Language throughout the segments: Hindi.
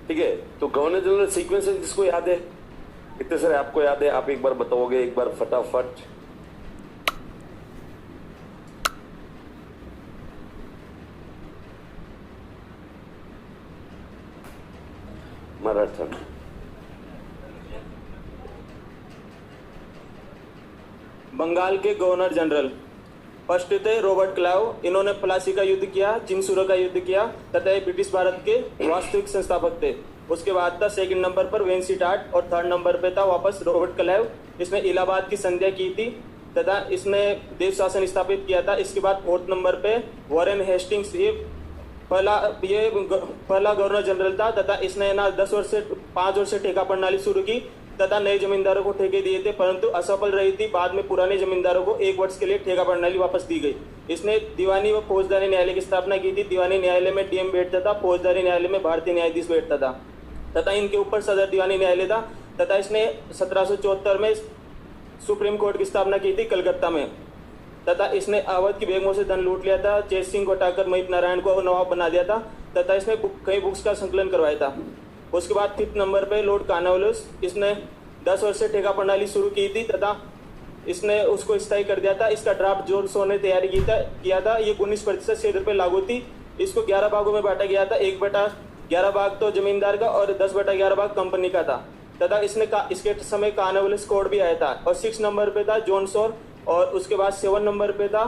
ठीक है, तो गवर्नर जनरल सीक्वेंस जिसको याद है, कितने सारे आपको याद है, आप एक बार बताओगे, एक बार फटाफट। मराठा, बंगाल के गवर्नर जनरल फर्स्ट थे रॉबर्ट क्लाइव। इन्होंने प्लासी का युद्ध किया, चिंगसूरा का युद्ध किया तथा ये ब्रिटिश भारत के वास्तविक संस्थापक थे। उसके बाद था सेकंड नंबर पर वेंसीटाट और थर्ड नंबर पे था वापस रॉबर्ट क्लाइव। इसने इलाहाबाद की संध्या की थी तथा इसने देश शासन स्थापित किया था। इसके बाद फोर्थ नंबर पे वॉरेन हेस्टिंग्स, ये पहला गवर्नर जनरल था तथा इसने ना 5 वर्ष से ठेका प्रणाली शुरू की तथा नए जमींदारों को ठेके दिए थे, परंतु असफल रही थी। बाद में पुराने जमींदारों को 1 वर्ष के लिए ठेका प्रणाली वापस दी गई। इसने दीवानी व फौजदारी न्यायालय की स्थापना की थी। दीवानी न्यायालय में डीएम बैठता था, फौजदारी न्यायालय में भारतीय न्यायाधीश बैठता था तथा इनके ऊपर सदर दीवानी न्यायालय था। तथा इसने 1774 में सुप्रीम कोर्ट की स्थापना की थी कलकत्ता में। तथा इसने अवध की बेगमों से धन लूट लिया था। चेत सिंह को हटाकर महिप नारायण को नवाब बना दिया था तथा इसने कई बुक्स का संकलन करवाया था। उसके बाद 5th नंबर पे लॉर्ड कॉर्नवालिस, इसने 10 वर्ष से ठेका प्रणाली शुरू की थी तथा इसने उसको स्थायी कर दिया था। इसका ड्राफ्ट जो शो ने तैयारी किया था ये 19% क्षेत्र पे लागू थी। इसको 11 भागों में बांटा गया था, 1/11 भाग तो जमींदार का और 10/11 भाग कंपनी का था। तथा इसके समय कॉर्नवालिस कोड भी आया था। और 6 नंबर पे था जॉन शोर और उसके बाद 7 नंबर पे था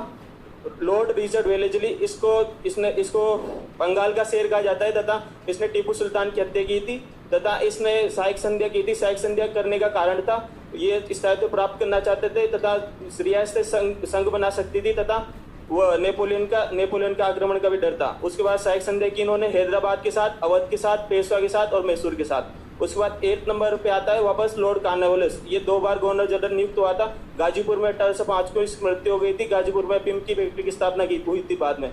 लॉर्ड रिचर्ड वेलेजली। इसको बंगाल का शेर कहा जाता है तथा इसने टीपू सुल्तान की हत्या की थी तथा इसने सहायक संध्या की थी। सहायक संध्या करने का कारण था ये स्थायित्व प्राप्त करना चाहते थे तथा रियासतें संघ बना सकती थी तथा वह नेपोलियन का आक्रमण का भी डर था। उसके बाद सहायक संध्या की इन्होंने हैदराबाद के साथ, अवध के साथ, पेशवा के साथ और मैसूर के साथ। उसके बाद 8th नंबर पे आता है वापस लॉर्ड कॉर्नवालिस। ये 2 बार गवर्नर जनरल नियुक्त हुआ था। गाजीपुर में 1805 को इसकी मृत्यु हो गई थी। गाजीपुर में पिंप की फैक्ट्री की स्थापना की हुई थी बाद में।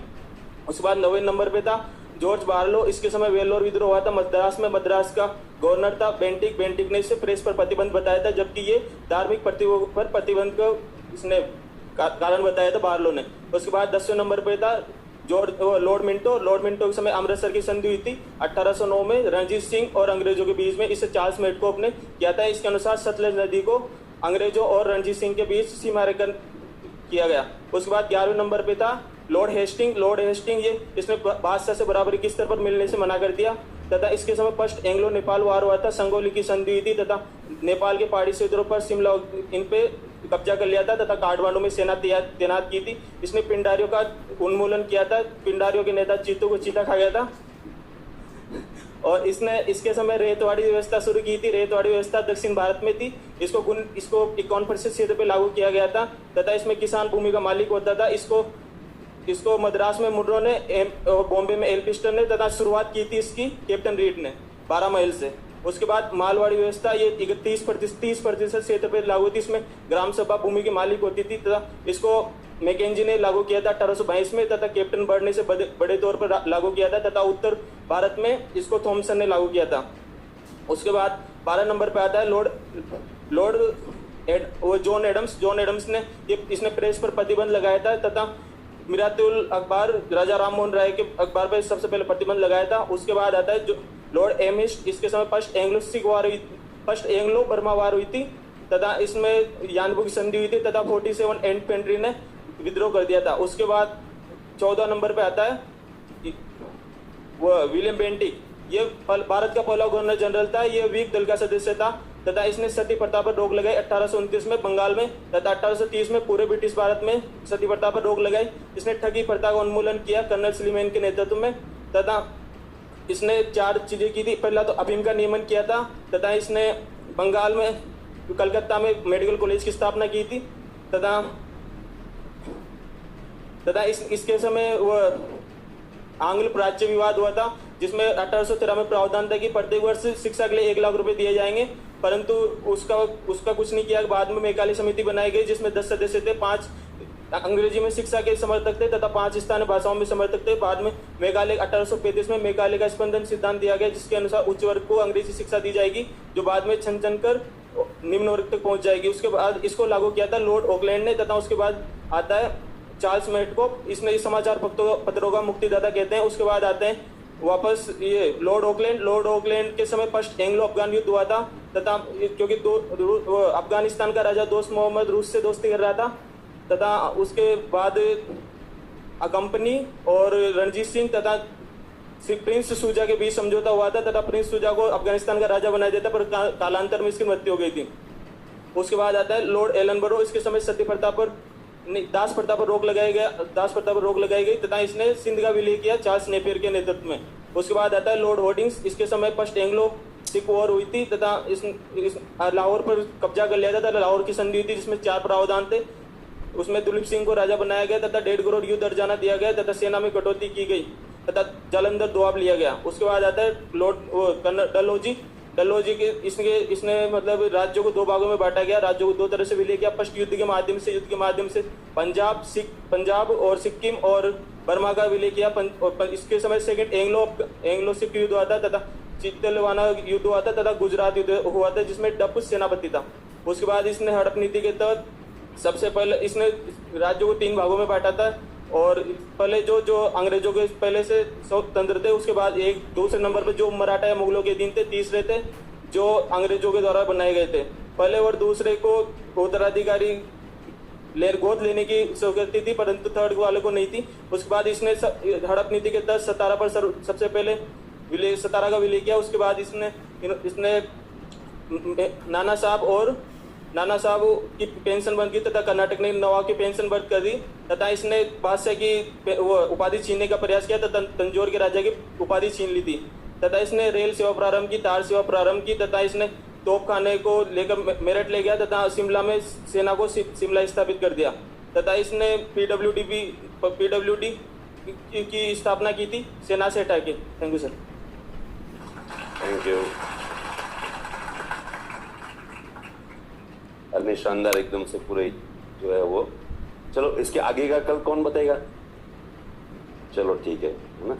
उसके बाद 9वें नंबर पे था जॉर्ज बार्लो। इसके समय वेल्लोर विद्रोह हुआ था मद्रास में। मद्रास का गवर्नर था बेंटिक ने इसे प्रेस पर प्रतिबंध बताया था, जबकि ये धार्मिक पर प्रतिबंध को इसने कारण बताया था बार्लो ने। उसके बाद 10वें नंबर पे था लॉर्ड मिंटो के समय अमृतसर की संधि हुई थी 1809 में रणजीत सिंह और अंग्रेजों के बीच में। इसे चार्ल्स मेडकोफ ने किया था। इसके अनुसार सतलज नदी को अंग्रेजों और रणजीत सिंह के बीच सीमा रेखन किया गया। उसके बाद 11वें नंबर पे था लॉर्ड हेस्टिंग ये इसने बादशाह से बराबरी के स्तर पर मिलने से मना कर दिया तथा इसके समय फर्स्ट एंग्लो नेपाल वार हुआ था। संगोली की संधि हुई थी तथा नेपाल के पहाड़ी क्षेत्रों पर शिमला इन पे कब्जा कर लिया था तथा काठमांडू में सेना तैनात की थी। इसने पिंडारियों का उन्मूलन किया था। पिंडारियों के नेता चीतों को चीता खा गया था। और इसने इसके समय रेतवाड़ी व्यवस्था शुरू की थी। रेतवाड़ी व्यवस्था दक्षिण भारत में थी। इसको 51% क्षेत्र पे लागू किया गया था तथा इसमें किसान भूमि का मालिक होता था। इसको मद्रास में मुर्रो ने और बॉम्बे में एल्फिस्टन ने तथा शुरुआत की थी इसकी कैप्टन रीड ने 12 मील से। उसके बाद मालवाड़ी व्यवस्था ये 30% क्षेत्र पर लागू थी। इसमें ग्राम सभा भूमि के मालिक होती थी तथा इसको मैकेंजी ने लागू किया था 1822 में तथा कैप्टन बर्ड ने इसे बड़े तौर पर लागू किया था तथा उत्तर भारत में इसको थॉमसन ने लागू किया था। उसके बाद 12 नंबर पर आता है जॉन एडम्स ने इसने प्रेस पर प्रतिबंध लगाया था तथा मिरातुल अखबार राजा राम मोहन राय के अखबार पर सबसे पहले प्रतिबंध लगाया था। उसके बाद आता है जो लॉर्ड एमिस्ट। इसके समय फर्स्ट एंग्लो बर्मा वार हुई थी तथा इसमें यानबू की संधि हुई थी तथा 47 इन्फेंट्री ने विद्रोह कर दिया था। उसके बाद 14 नंबर पे आता है वो विलियम बेंटिक। ये भारत का पहला गवर्नर जनरल था। ये व्हिग दल का सदस्य था तथा इसने सती प्रथा पर रोक लगाई 1829 में बंगाल में तथा 1830 में पूरे ब्रिटिश भारत में सती प्रथा पर रोक लगाई। इसने ठगी प्रथा का उन्मूलन किया कर्नल स्लीमैन के नेतृत्व में तथा इसने 4 चीजें की थी। पहला तो अफीम का नियमन किया था तथा इसने बंगाल में कलकत्ता में मेडिकल कॉलेज की स्थापना की थी तथा इसके समय वह आंग्ल प्राच्य विवाद हुआ था जिसमें 1813 में प्रावधान था कि प्रत्येक वर्ष शिक्षा के लिए 1 लाख रुपए दिए जाएंगे, परंतु उसका कुछ नहीं किया। बाद में मेघालय समिति बनाई गई जिसमें 10 सदस्य थे। 5 अंग्रेजी में शिक्षा के समर्थक थे तथा 5 स्थानीय भाषाओं में समर्थक थे। बाद में मेघालय 1835 में मेघालय का स्पंदन सिद्धांत दिया गया जिसके अनुसार उच्च वर्ग को अंग्रेजी शिक्षा दी जाएगी जो बाद में छन कर निम्न वर्ग तक पहुंच जाएगी। उसके बाद इसको लागू किया था लॉर्ड ऑकलैंड ने तथा उसके बाद आता है चार्ल्स मेडकोफ। इसने इस समाचार पत्रों का मुक्तिदाता कहते हैं। उसके बाद आते हैं वापस ये लॉर्ड ऑकलैंड के समय फर्स्ट एंग्लो अफगान युद्ध हुआ था तथा क्योंकि अफगानिस्तान का राजा दोस्त मोहम्मद रूस से दोस्ती कर रहा था तथा उसके बाद कंपनी और रणजीत सिंह तथा प्रिंस शुजा के बीच समझौता हुआ था तथा प्रिंस शुजा को अफगानिस्तान का राजा बनाया जाता पर कालांतर में इसकी मृत्यु हो गई थी। उसके बाद आता है लॉर्ड एलनबरो। इसके समय सती प्रथा पर दास प्रथा पर रोक लगाई गई तथा इसने सिंध का विलय किया चार्ल्स नेपियर के नेतृत्व में। उसके बाद आता है लॉर्ड होर्डिंग्स। इसके समय फर्स्ट एंग्लो सिख वॉर हुई थी तथा इस लाहौर पर कब्जा कर लिया था। लाहौर की संधि हुई थी जिसमें 4 प्रावधान थे। उसमें दुलीप सिंह को राजा बनाया गया तथा 1.5 करोड़ युद्ध अर्जाना दिया गया तथा सेना में कटौती की गई तथा जालंधर दोआब लिया गया। उसके बाद आता है लॉर्ड डलहौजी के इसने मतलब राज्यों को 2 भागों में बांटा गया। राज्यों को 2 तरह से विलय किया। फर्स्ट युद्ध के माध्यम से पंजाब और सिक्किम और बर्मा का विलय किया। और इसके समय सेकंड एंग्लो सिख युद्ध हुआ था तथा चित्तलवाना युद्ध हुआ था तथा गुजरात युद्ध हुआ था जिसमें डप्पू सेनापति था। उसके बाद इसने हड़प नीति के तहत सबसे पहले इसने राज्यों को 3 भागों में बांटा था और पहले जो अंग्रेजों के पहले से स्वतंत्र थे। उसके बाद दूसरे नंबर पर जो मराठा या मुगलों के अधीन थे। तीसरे थे जो अंग्रेजों के द्वारा बनाए गए थे। पहले और दूसरे को उत्तराधिकारी गोद लेने की स्वीकृति थी परंतु थर्ड वाले को नहीं थी। उसके बाद इसने हड़प नीति के तहत सतारा पर सबसे पहले सतारा का विलय किया। उसके बाद इसने नाना साहब की पेंशन बंद की तथा कर्नाटक ने नवाब की पेंशन बंद कर दी तथा इसने बादशाह की उपाधि छीनने का प्रयास किया तथा तंजौर के राजा की उपाधि छीन ली थी तथा इसने रेल सेवा प्रारंभ की, तार सेवा प्रारंभ की तथा इसने तोपखाने को लेकर मेरठ ले गया तथा शिमला में सेना को शिमला स्थापित कर दिया तथा इसने पीडब्ल्यूडी की स्थापना की थी सेना से हटा के। Thank you sir. Thank you. अरे शानदार एकदम से पूरे जो है वो। चलो इसके आगे का कल कौन बताएगा? चलो ठीक है ना,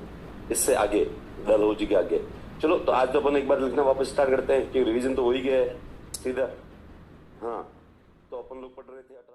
इससे आगे डलहौजी के आगे। चलो तो आज तो अपन एक बार लिखना वापस स्टार्ट करते हैं कि रिवीजन तो हो ही गया है सीधा। हाँ तो अपन लोग पढ़ रहे थे।